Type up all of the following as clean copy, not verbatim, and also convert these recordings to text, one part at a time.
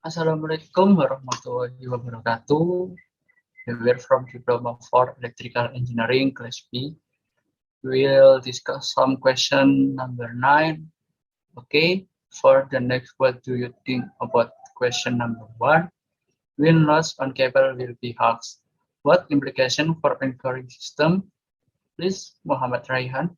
Assalamualaikum warahmatullahi wabarakatuh. We're from Diploma for Electrical Engineering, Class B. We'll discuss some question number 9. Okay, for the next, what do you think about question number 1? When loss on cable will be asked. What implication for anchoring system? Please, Muhammad Raihan.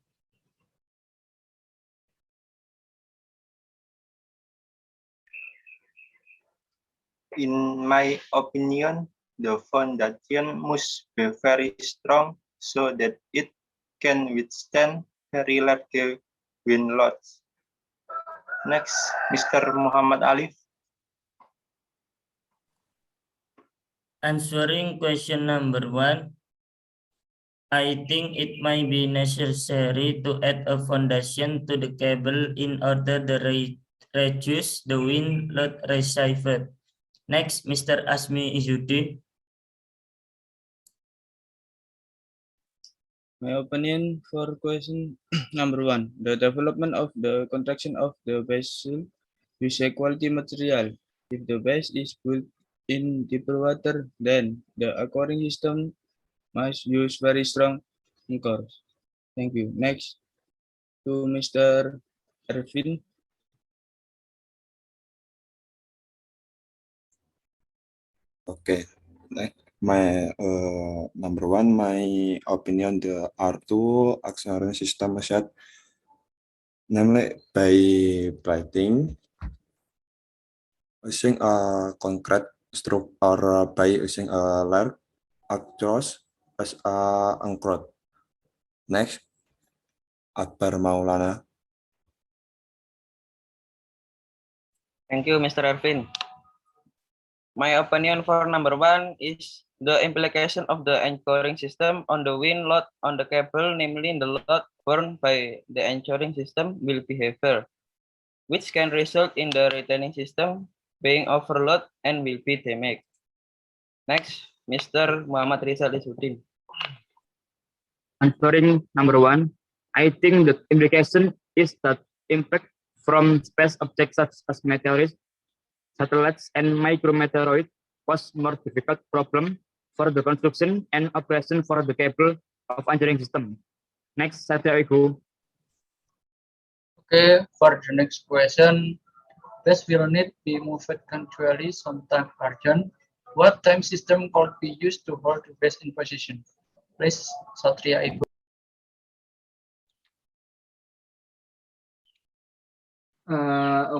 In my opinion, the foundation must be very strong so that it can withstand very large wind loads. Next, Mr. Muhammad Alif. Answering question number 1, I think it might be necessary to add a foundation to the cable in order to reduce the wind load received. Next, Mr. Asmi Izzuddin. My opinion for question number 1, the development of the construction of the vessel with a quality material. If the base is built in deeper water, then the anchoring system must use very strong anchors. Thank you. Next, to Mr. Ervin. Okay, my number 1, my opinion, the R2 acceleration system set, namely by plating using a concrete structure or by using a large across as a anchor. Next, Akbar Maulana. Thank you, Mr. Ervin. My opinion for number 1 is the implication of the anchoring system on the wind load on the cable, namely the load borne by the anchoring system will be heavier, which can result in the retaining system being overloaded and will be damaged. Next, Mr. Muhammad Rizal Izzuddin. Answering number 1, I think the implication is that impact from space objects such as meteorites, satellites, and micrometeoroids pose more difficult problem for the construction and operation for the cable of anchoring system. Next, Satya Ibu. Okay, for the next question, base will need be moved continually, sometime urgent. What time system could be used to hold the base in position? Please, Satria Ibu.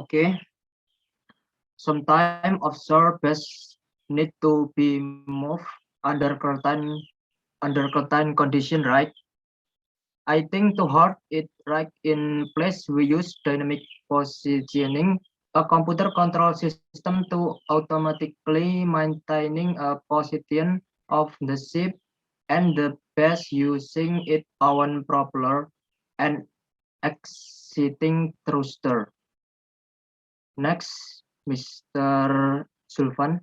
Okay. Sometimes offshore base need to be moved under certain condition, right? I think to hold it right in place, we use dynamic positioning, a computer control system to automatically maintaining a position of the ship and the base using its own propeller and exiting thruster. Next, Mr. Sulvan.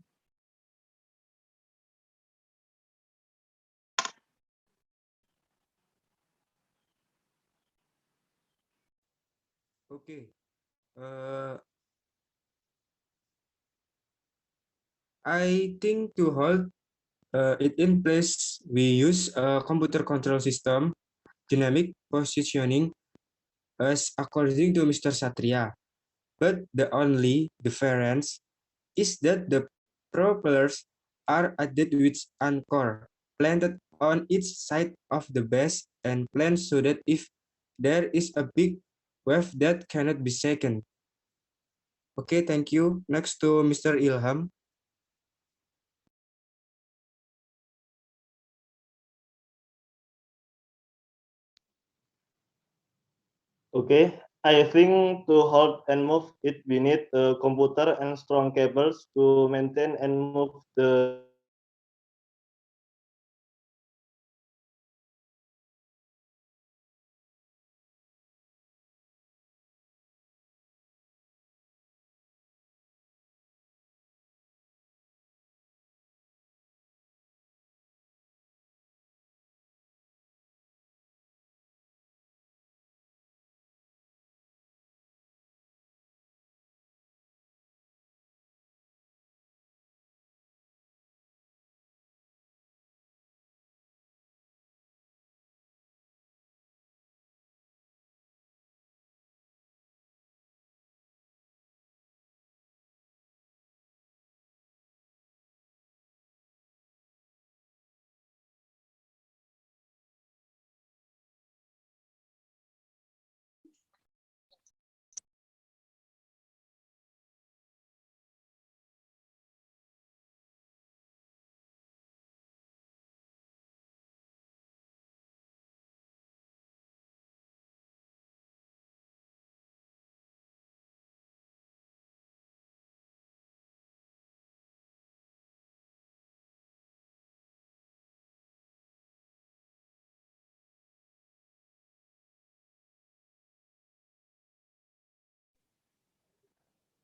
Okay. I think to hold it in place, we use a computer control system, dynamic positioning, as according to Mr. Satria. But the only difference is that the propellers are added with anchor planted on each side of the base and planned so that if there is a big wave that cannot be shaken. Okay, thank you. Next to Mr. Ilham. Okay, I think to hold and move it, we need a computer and strong cables to maintain and move the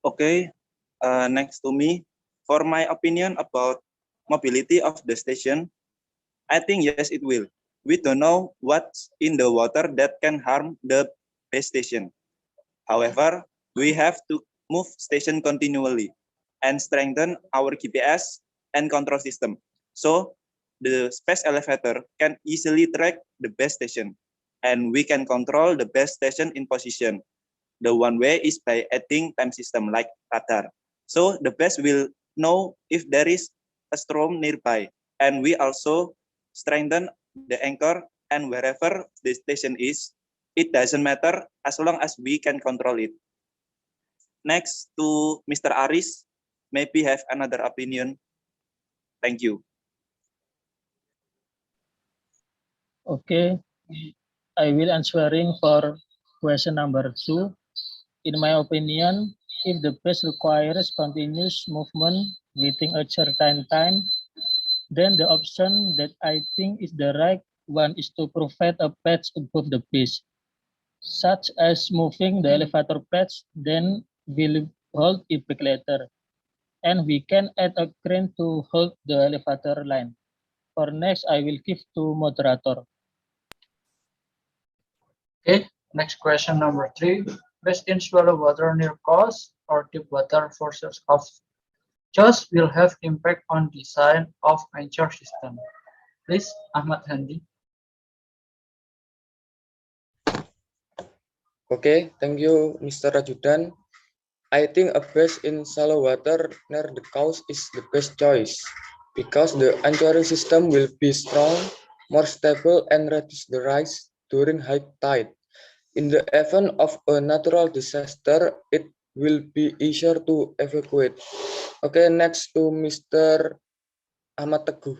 Okay, next to me, for my opinion about mobility of the station, I think yes, it will. We don't know what's in the water that can harm the base station. However, we have to move station continually and strengthen our GPS and control system. So the space elevator can easily track the base station and we can control the base station in position. The one way is by adding time system like radar. So the base will know if there is a storm nearby, and we also strengthen the anchor, and wherever the station is, it doesn't matter as long as we can control it. Next to Mr. Aris, maybe have another opinion. Thank you. Okay, I will answering for question number 2. In my opinion, if the base requires continuous movement within a certain time, then the option that I think is the right one is to provide a patch above the base, such as moving the elevator patch, then we'll hold it back later. And we can add a crane to hold the elevator line. For next, I will give to moderator. Okay, next question number 3. Best in shallow water near coast or deep water sources of choice will have impact on design of anchor system. Please, Ahmad Handi. Okay, thank you, Mr. Rajudan. I think a base in shallow water near the coast is the best choice because the anchoring system will be strong, more stable, and reduce the rise during high tide. In the event of a natural disaster, it will be easier to evacuate. Okay, next to Mr. Ahmad Teguh.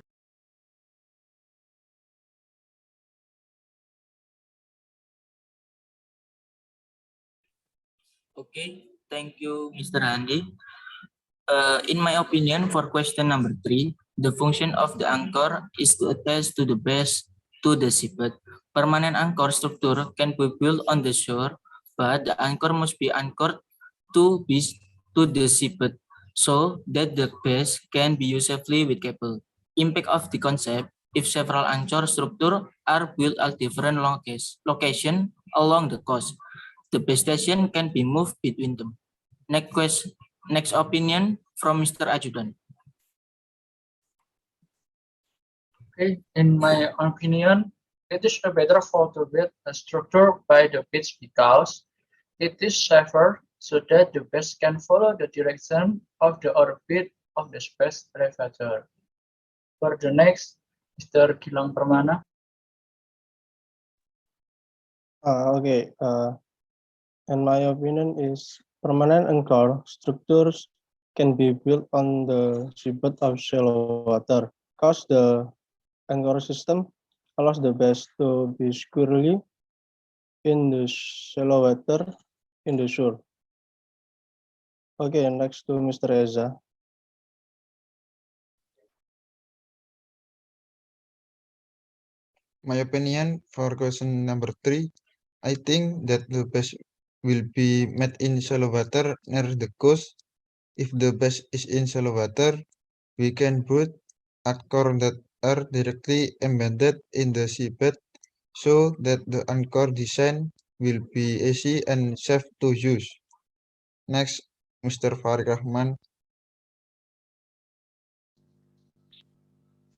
Okay, thank you, Mr. Handi. In my opinion, for question number 3, the function of the anchor is to attach to the base to the seabed. Permanent anchor structure can be built on the shore, but the anchor must be anchored to the seabed so that the base can be used safely with cable. Impact of the concept: if several anchor structures are built at different locations along the coast, the base station can be moved between them. Next opinion from Mr. Ajudan. Okay, in my opinion, it is better for to build a structure by the beach because it is safer so that the base can follow the direction of the orbit of the space elevator. For the next, Mr. Gilang Permana. Okay. And my opinion is permanent anchor structures can be built on the seabed of shallow water, because the anchor system allows the base to be securely in the shallow water in the shore. Okay, next to Mr. Eza. My opinion for question number 3, I think that the base will be made in shallow water near the coast. If the base is in shallow water, we can put anchor that are directly embedded in the seabed so that the anchor design will be easy and safe to use. Next, Mr. Farid Rahman.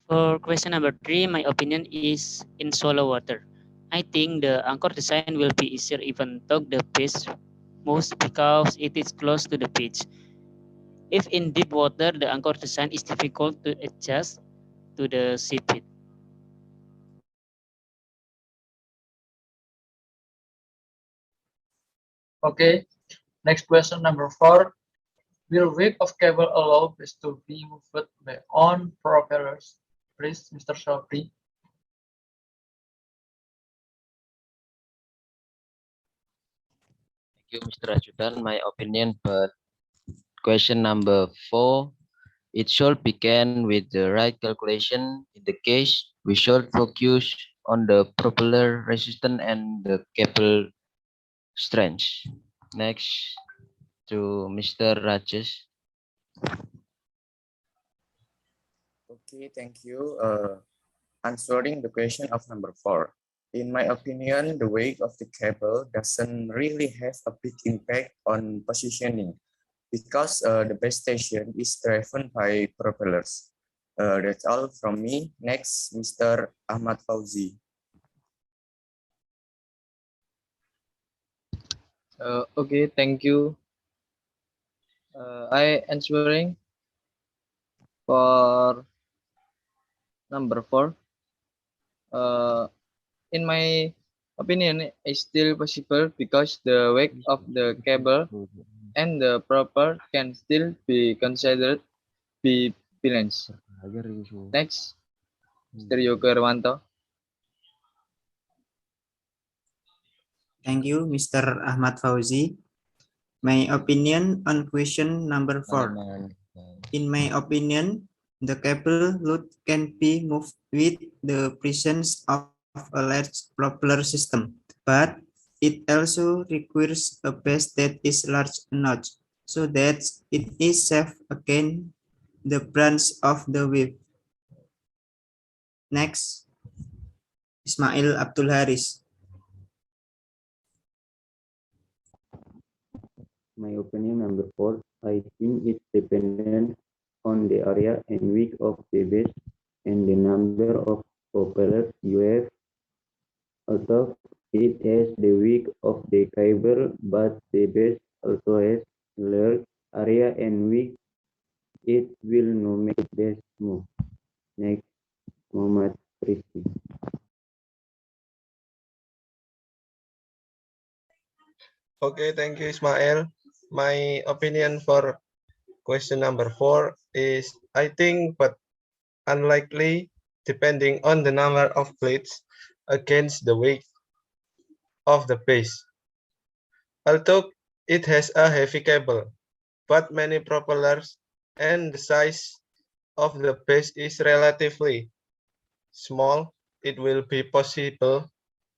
For question number 3, my opinion is in shallow water. I think the anchor design will be easier even though the base moves because it is close to the beach. If in deep water, the anchor design is difficult to adjust to the seabed. Okay, next question number 4. Will weight of cable allow base to be moved by on propellers? Please, Mr. Shopri. Thank you, Mr. Ajudan. My opinion, but question number 4, it should begin with the right calculation. In the case, we should focus on the propeller resistance and the cable strength. Next, to Mr. Rajesh. Okay, thank you. Answering the question of number 4. In my opinion, the weight of the cable doesn't really have a big impact on positioning because the base station is driven by propellers. That's all from me. Next, Mr. Ahmad Fauzi. Okay, thank you. I answering for number 4. In my opinion, it's still possible because the weight of the cable and the proper can still be considered be balanced. Next, Mr. Yoga Rawanto. Thank you, Mr. Ahmad Fauzi. My opinion on question number 4. In my opinion, the cable load can be moved with the presence of a large propeller system, but it also requires a base that is large enough so that it is safe against the branch of the wave. Next, Ismail Abdul Haris. My opinion number 4, I think it's dependent on the area and width of the base and the number of propellers you have. Although it has the width of the cable, but the base also has large area and width, it will not make the base move. Next, Muhammad Rizki. Okay, thank you, Ismail. My opinion for question number 4 is, I think, but unlikely, depending on the number of plates against the weight of the base. Although it has a heavy cable, but many propellers and the size of the base is relatively small, it will be possible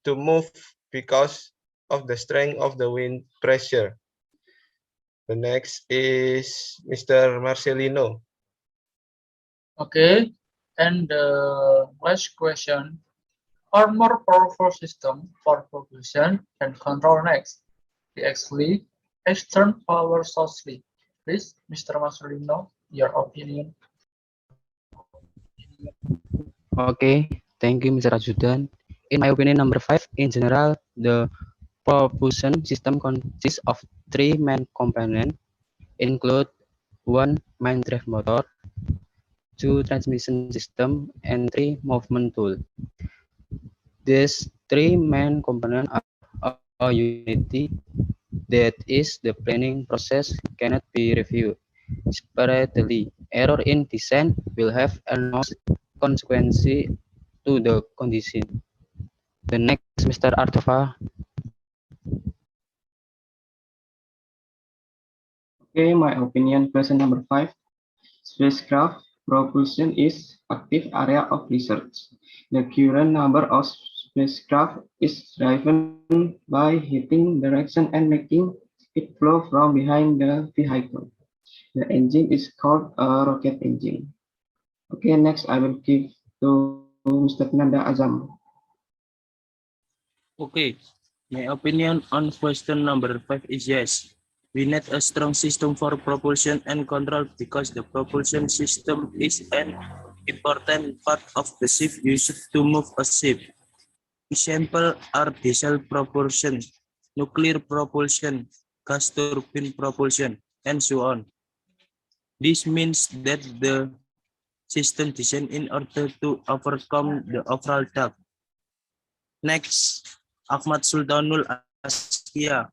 to move because of the strength of the wind pressure. The next is Mr. Marcelino. Okay, and the last question. Are more powerful system for propulsion and control next? The actually external power sourcely. Please, Mr. Marcelino, your opinion. Okay, thank you, Mr. Rajudan. In my opinion, number 5, in general, the propulsion system consists of 3 main components, include 1 main drive motor, 2 transmission system, and 3 movement tool. These 3 main components are a unity, that is, the planning process cannot be reviewed separately. Error in design will have enormous consequence to the condition. The next, Mr. Artova. Okay, my opinion, question number 5. Spacecraft propulsion is active area of research. The current number of spacecraft is driven by heating direction and making it flow from behind the vehicle. The engine is called a rocket engine. Okay, next I will give to Mr. Nanda Azam. Okay, my opinion on question number 5 is yes. We need a strong system for propulsion and control because the propulsion system is an important part of the ship used to move a ship. Examples are diesel propulsion, nuclear propulsion, gas turbine propulsion, and so on. This means that the system designed in order to overcome the overall task. Next, Ahmad Sultanul Askia.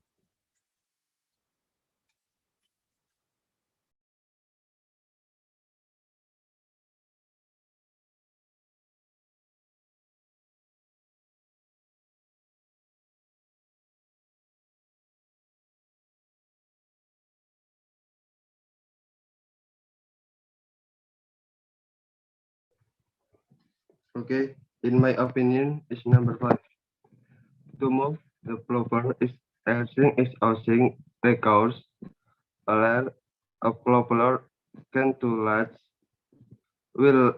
Okay, in my opinion, is number 5. To move the propeller is everything is using records a layer of globular can to large will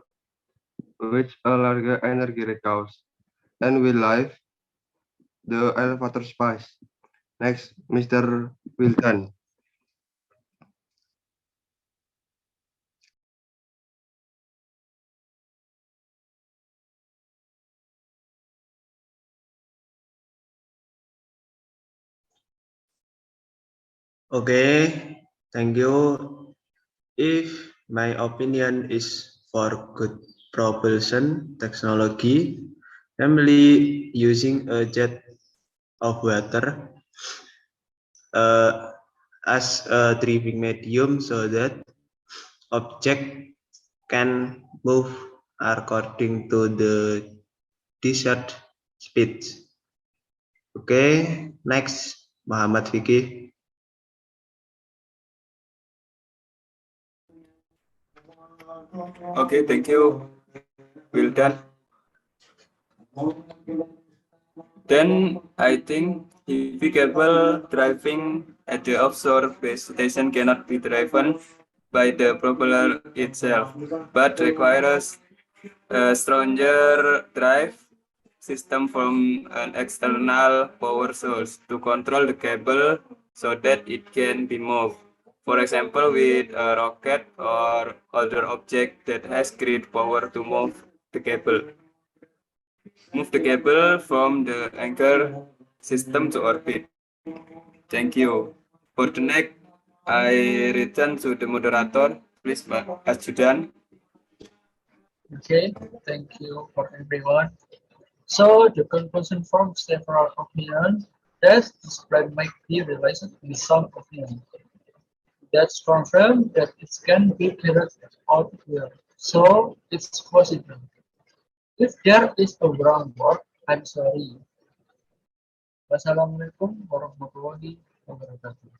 which a larger energy recouns and will live the elevator space. Next, Mr. Wilton. Okay, thank you. If my opinion is for good propulsion technology, namely using a jet of water as a driving medium so that object can move according to the desired speed. Okay, next, Muhammad Fikri. Okay, thank you, Wildan. Then I think navigable driving at the offshore base station cannot be driven by the propeller itself, but requires a stronger drive system from an external power source to control the cable so that it can be moved. For example, with a rocket or other object that has great power to move the cable. Move the cable from the anchor system to orbit. Thank you. For the next, I return to the moderator. Please, Pak Ajudan. Okay, thank you for everyone. So the conclusion from several opinions that this plan might be realized with some opinion. That's confirmed that it can be carried out here. So it's possible. If there is a groundwork, I'm sorry. Wassalamualaikum warahmatullahi wabarakatuh.